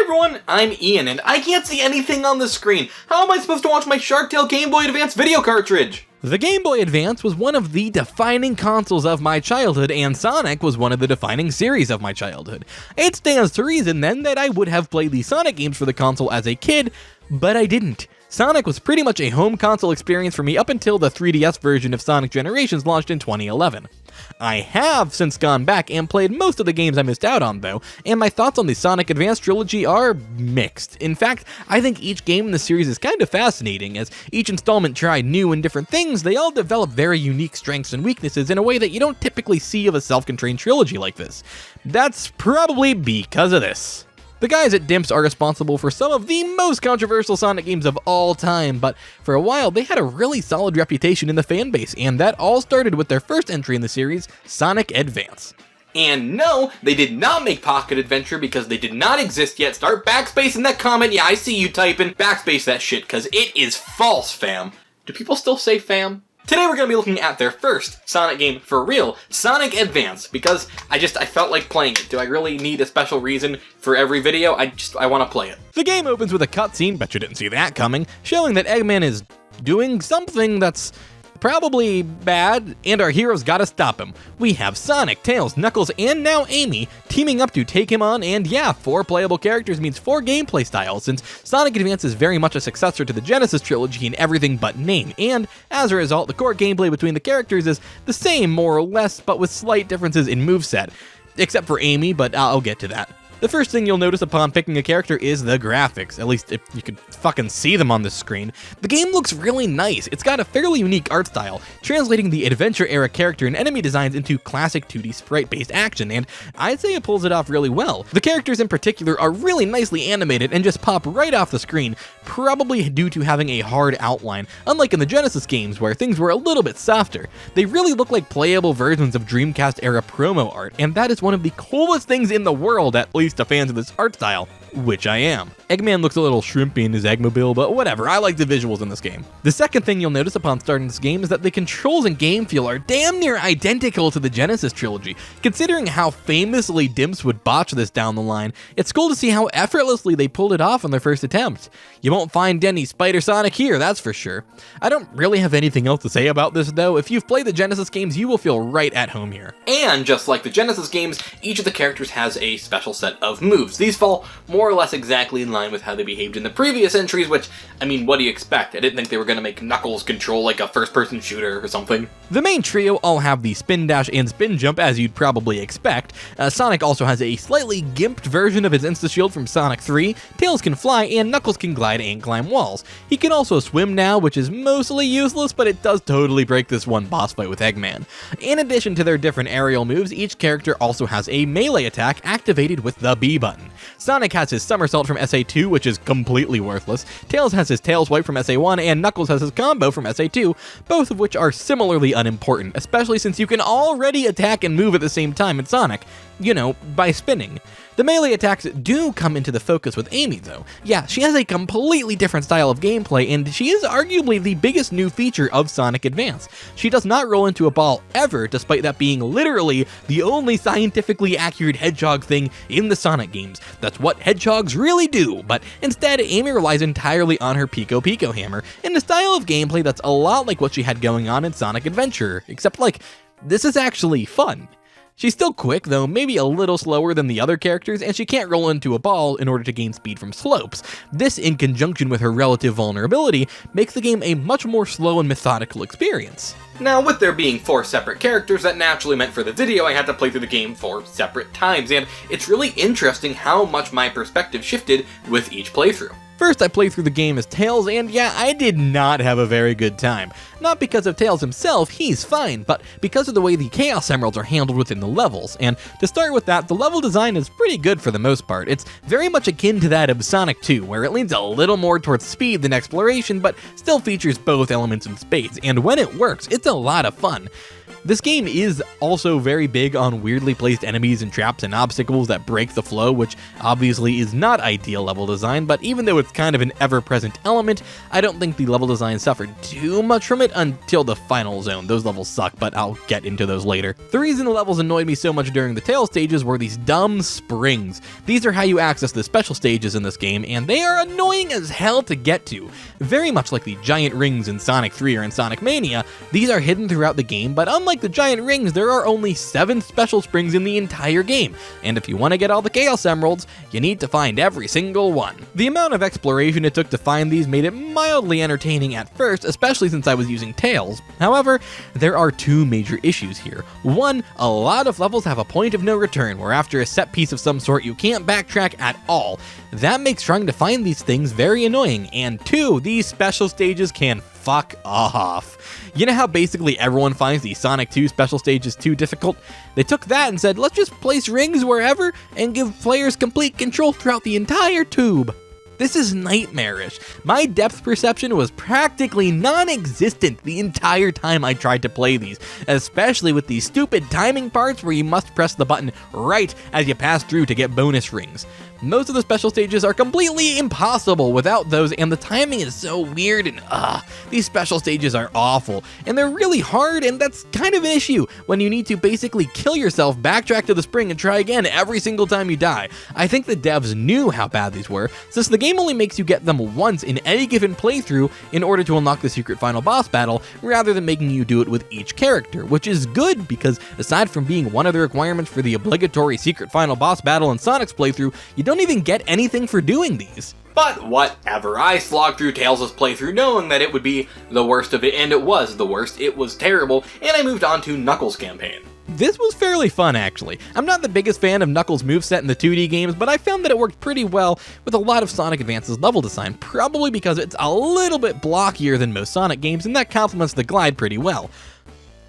everyone, I'm Ian, and I can't see anything on the screen. How am I supposed to watch my Shark Tale Game Boy Advance video cartridge? The Game Boy Advance was one of the defining consoles of my childhood, and Sonic was one of the defining series of my childhood. It stands to reason then that I would have played the Sonic games for the console as a kid, but I didn't. Sonic was pretty much a home console experience for me up until the 3DS version of Sonic Generations launched in 2011. I have since gone back and played most of the games I missed out on though, and my thoughts on the Sonic Advance trilogy are mixed. In fact, I think each game in the series is kind of fascinating. As each installment tried new and different things, they all develop very unique strengths and weaknesses in a way that you don't typically see of a self-contained trilogy like this. That's probably because of this. The guys at Dimps are responsible for some of the most controversial Sonic games of all time, but for a while they had a really solid reputation in the fanbase, and that all started with their first entry in the series, Sonic Advance. And no, they did not make Pocket Adventure because they did not exist yet. Start backspacing that comment. Yeah, I see you typing. Backspace that shit, because it is false, fam. Do people still say fam? Today we're going to be looking at their first Sonic game for real, Sonic Advance, because I felt like playing it. Do I really need a special reason for every video? I want to play it. The game opens with a cutscene, bet you didn't see that coming, showing that Eggman is doing something that's probably bad, and our heroes gotta stop him. We have Sonic, Tails, Knuckles, and now Amy teaming up to take him on, and yeah, 4 playable characters means 4 gameplay styles, since Sonic Advance is very much a successor to the Genesis trilogy in everything but name, and as a result, the core gameplay between the characters is the same more or less, but with slight differences in moveset. Except for Amy, but I'll get to that. The first thing you'll notice upon picking a character is the graphics, at least if you could fucking see them on the screen. The game looks really nice. It's got a fairly unique art style, translating the adventure-era character and enemy designs into classic 2D sprite-based action, and I'd say it pulls it off really well. The characters in particular are really nicely animated and just pop right off the screen, probably due to having a hard outline, unlike in the Genesis games where things were a little bit softer. They really look like playable versions of Dreamcast-era promo art, and that is one of the coolest things in the world, at least to fans of this art style, which I am. Eggman looks a little shrimpy in his Eggmobile, but whatever, I like the visuals in this game. The second thing you'll notice upon starting this game is that the controls and game feel are damn near identical to the Genesis trilogy. Considering how famously Dimps would botch this down the line, it's cool to see how effortlessly they pulled it off on their first attempt. You won't find any Spider Sonic here, that's for sure. I don't really have anything else to say about this though. If you've played the Genesis games, you will feel right at home here. And just like the Genesis games, each of the characters has a special set of moves. These fall more or less exactly in line with how they behaved in the previous entries, which, I mean, what do you expect? I didn't think they were going to make Knuckles control like a first-person shooter or something. The main trio all have the spin dash and spin jump, as you'd probably expect. Sonic also has a slightly gimped version of his insta-shield from Sonic 3, Tails can fly, and Knuckles can glide and climb walls. He can also swim now, which is mostly useless, but it does totally break this one boss fight with Eggman. In addition to their different aerial moves, each character also has a melee attack activated with the B button. Sonic has his somersault from SA2, which is completely worthless, Tails has his tail swipe from SA1, and Knuckles has his combo from SA2, both of which are similarly unimportant, especially since you can already attack and move at the same time in Sonic, you know, by spinning. The melee attacks do come into the focus with Amy though. Yeah, she has a completely different style of gameplay, and she is arguably the biggest new feature of Sonic Advance. She does not roll into a ball ever, despite that being literally the only scientifically accurate hedgehog thing in the Sonic games. That's what hedgehogs really do, but instead Amy relies entirely on her Pico Pico hammer, in a style of gameplay that's a lot like what she had going on in Sonic Adventure, except like, this is actually fun. She's still quick, though maybe a little slower than the other characters, and she can't roll into a ball in order to gain speed from slopes. This, in conjunction with her relative vulnerability, makes the game a much more slow and methodical experience. Now, with there being 4 separate characters, that naturally meant for the video I had to play through the game 4 separate times, and it's really interesting how much my perspective shifted with each playthrough. First, I played through the game as Tails, and yeah, I did not have a very good time. Not because of Tails himself, he's fine, but because of the way the Chaos Emeralds are handled within the levels. And to start with that, the level design is pretty good for the most part. It's very much akin to that of Sonic 2, where it leans a little more towards speed than exploration, but still features both elements in spades, and when it works, it's a lot of fun. This game is also very big on weirdly placed enemies and traps and obstacles that break the flow, which obviously is not ideal level design, but even though it's kind of an ever-present element, I don't think the level design suffered too much from it until the final zone. Those levels suck, but I'll get into those later. The reason the levels annoyed me so much during the tail stages were these dumb springs. These are how you access the special stages in this game, and they are annoying as hell to get to. Very much like the giant rings in Sonic 3 or in Sonic Mania, these are hidden throughout the game, but unlike the giant rings, there are only 7 special springs in the entire game, and if you want to get all the Chaos Emeralds, you need to find every single one. The amount of exploration it took to find these made it mildly entertaining at first, especially since I was using Tails. However, there are 2 major issues here. One, a lot of levels have a point of no return, where after a set piece of some sort you can't backtrack at all. That makes trying to find these things very annoying, and 2, these special stages can fuck off. You know how basically everyone finds the Sonic 2 special stages too difficult? They took that and said, let's just place rings wherever and give players complete control throughout the entire tube. This is nightmarish. My depth perception was practically non-existent the entire time I tried to play these, especially with these stupid timing parts where you must press the button right as you pass through to get bonus rings. Most of the special stages are completely impossible without those, and the timing is so weird, and these special stages are awful, and they're really hard, and that's kind of an issue when you need to basically kill yourself, backtrack to the spring, and try again every single time you die. I think the devs knew how bad these were, since the game only makes you get them once in any given playthrough in order to unlock the secret final boss battle, rather than making you do it with each character, which is good because aside from being one of the requirements for the obligatory secret final boss battle in Sonic's playthrough, you don't even get anything for doing these. But whatever, I slogged through Tails' playthrough knowing that it would be the worst of it, and it was the worst, it was terrible, and I moved on to Knuckles' campaign. This was fairly fun, actually. I'm not the biggest fan of Knuckles' moveset in the 2D games, but I found that it worked pretty well with a lot of Sonic Advance's level design, probably because it's a little bit blockier than most Sonic games, and that complements the glide pretty well.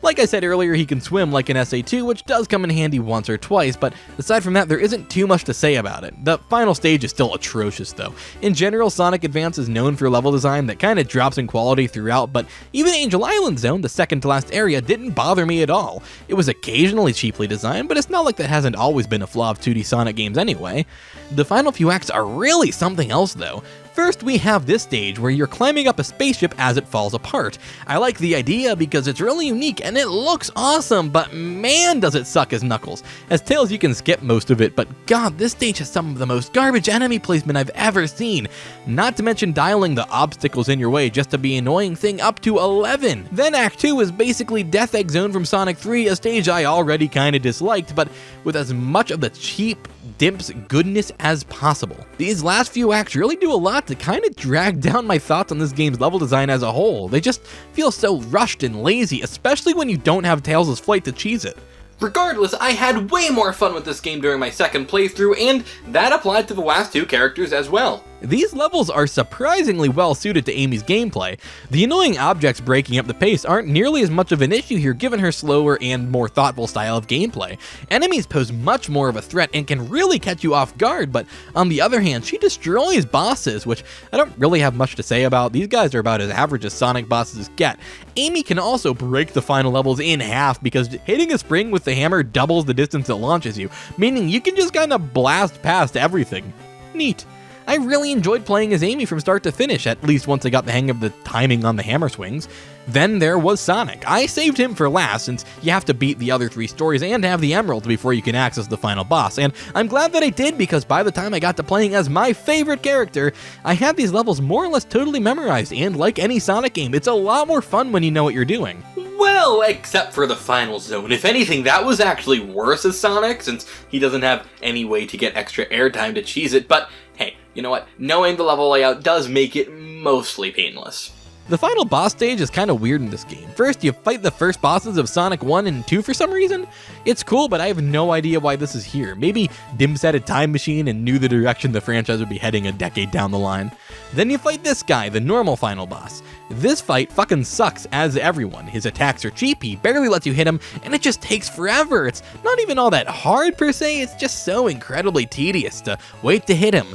Like I said earlier, he can swim like an SA2, which does come in handy once or twice, but aside from that, there isn't too much to say about it. The final stage is still atrocious, though. In general, Sonic Advance is known for level design that kinda drops in quality throughout, but even Angel Island Zone, the second to last area, didn't bother me at all. It was occasionally cheaply designed, but it's not like that hasn't always been a flaw of 2D Sonic games anyway. The final few acts are really something else, though. First, we have this stage where you're climbing up a spaceship as it falls apart. I like the idea because it's really unique and it looks awesome, but man does it suck as Knuckles. As Tails you can skip most of it, but god, this stage has some of the most garbage enemy placement I've ever seen. Not to mention dialing the obstacles in your way just to be an annoying thing up to 11. Then Act 2 is basically Death Egg Zone from Sonic 3, a stage I already kinda disliked, but with as much of the cheap Dimp's goodness as possible. These last few acts really do a lot to kind of drag down my thoughts on this game's level design as a whole. They just feel so rushed and lazy, especially when you don't have Tails' flight to cheese it. Regardless, I had way more fun with this game during my second playthrough, and that applied to the last 2 characters as well. These levels are surprisingly well suited to Amy's gameplay. The annoying objects breaking up the pace aren't nearly as much of an issue here given her slower and more thoughtful style of gameplay. Enemies pose much more of a threat and can really catch you off guard, but on the other hand, she destroys bosses, which I don't really have much to say about. These guys are about as average as Sonic bosses get. Amy can also break the final levels in half because hitting a spring with the hammer doubles the distance it launches you, meaning you can just kinda blast past everything. Neat. I really enjoyed playing as Amy from start to finish, at least once I got the hang of the timing on the hammer swings. Then there was Sonic. I saved him for last since you have to beat the other 3 stories and have the emeralds before you can access the final boss, and I'm glad that I did because by the time I got to playing as my favorite character, I had these levels more or less totally memorized, and like any Sonic game, it's a lot more fun when you know what you're doing. Well, except for the final zone. If anything, that was actually worse as Sonic, since he doesn't have any way to get extra airtime to cheese it, but hey, you know what? Knowing the level layout does make it mostly painless. The final boss stage is kind of weird in this game. First, you fight the first bosses of Sonic 1 and 2 for some reason. It's cool, but I have no idea why this is here. Maybe Dims had a time machine and knew the direction the franchise would be heading a decade down the line. Then you fight this guy, the normal final boss. This fight fucking sucks as everyone. His attacks are cheap, he barely lets you hit him, and it just takes forever. It's not even all that hard per se, it's just so incredibly tedious to wait to hit him.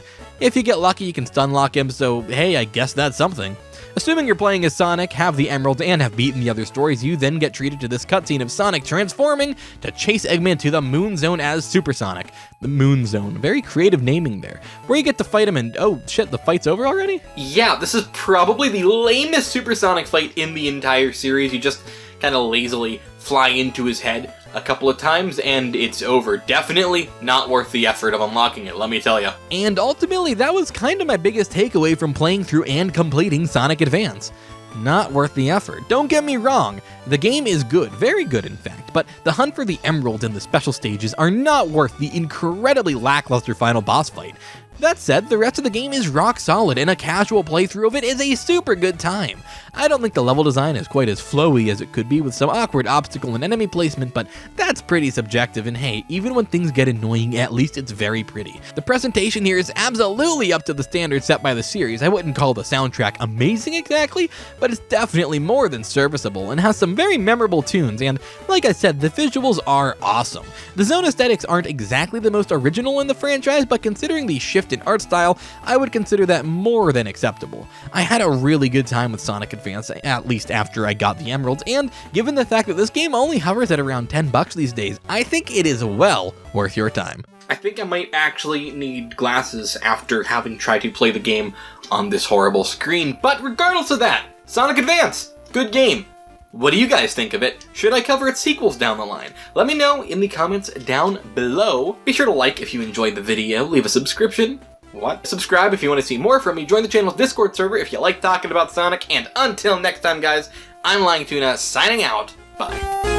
If you get lucky, you can stun lock him, so hey, I guess that's something. Assuming you're playing as Sonic, have the emeralds, and have beaten the other stories, you then get treated to this cutscene of Sonic transforming to chase Eggman to the Moon Zone as Super Sonic. The Moon Zone, very creative naming there, where you get to fight him and oh shit, the fight's over already? Yeah, this is probably the lamest Super Sonic fight in the entire series. You just kind of lazily fly into his head a couple of times and it's over. Definitely not worth the effort of unlocking it, let me tell you. And ultimately, that was kind of my biggest takeaway from playing through and completing Sonic Advance. Not worth the effort. Don't get me wrong, the game is good, very good in fact, but the hunt for the emerald and the special stages are not worth the incredibly lackluster final boss fight. That said, the rest of the game is rock solid, and a casual playthrough of it is a super good time. I don't think the level design is quite as flowy as it could be with some awkward obstacle and enemy placement, but that's pretty subjective, and hey, even when things get annoying, at least it's very pretty. The presentation here is absolutely up to the standards set by the series. I wouldn't call the soundtrack amazing exactly, but it's definitely more than serviceable and has some very memorable tunes, and like I said, the visuals are awesome. The zone aesthetics aren't exactly the most original in the franchise, but considering the shift in art style, I would consider that more than acceptable. I had a really good time with Sonic Advance, at least after I got the emeralds, and given the fact that this game only hovers at around $10 these days, I think it is well worth your time. I think I might actually need glasses after having tried to play the game on this horrible screen, but regardless of that, Sonic Advance, good game. What do you guys think of it? Should I cover its sequels down the line? Let me know in the comments down below. Be sure to like if you enjoyed the video, leave a subscription. Subscribe if you want to see more from me, join the channel's Discord server if you like talking about Sonic, and until next time guys, I'm LyingTuna signing out, bye.